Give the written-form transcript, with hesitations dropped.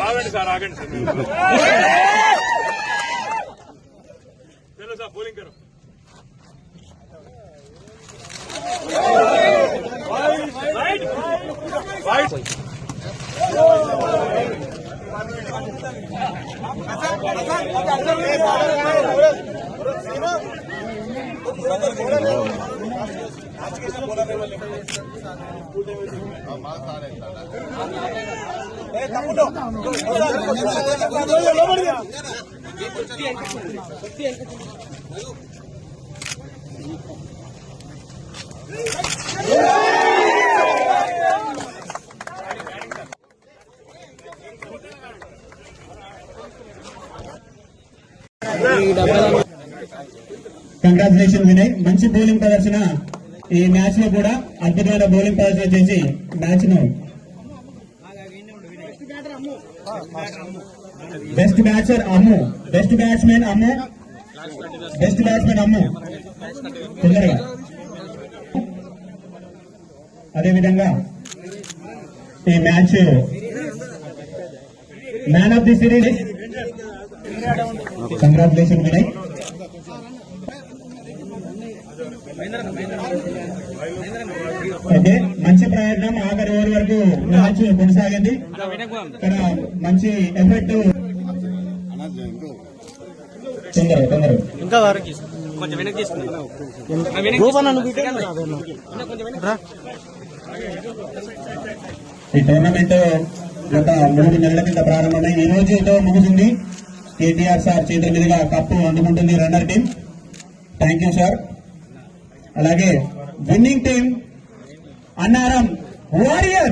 ఆగండి సార్ ఆగండి సార్ चलो साहब बोलिंग करो కంగ్రాచులేషన్ వినయ్, మంచి బౌలింగ్ ప్రదర్శన. ఈ మ్యాచ్ లో కూడా అద్భుతమైన బౌలింగ్ ప్రదర్శన చేసి మ్యాచ్ ను బెస్ట్ బ్యాట్సర్ అమ్ము, బెస్ట్ బ్యాట్స్మెన్ అమ్ము, బెస్ట్ బ్యాట్స్మెన్ అమ్ము తొందరగా. అదేవిధంగా ఈ match man of the series. Congratulation Vinay. Okay, మంచి ప్రయత్నం. ఆఖరి ఓవర్ వరకు మ్యాచ్ కొనసాగింది. ఇక్కడ మంచి ఎఫెక్ట్. తొందరగా ఇంకా ఈ టోర్నమెంట్ గత 3 నెలల కింద ప్రారంభమై ఈ రోజుతో ముగిసింది. కేటీఆర్ సార్ చేతుల మీదుగా కప్పు అందుకుంటుంది runner team. Thank you sir. అలాగే విన్నింగ్ టీం అన్నారం వారియర్.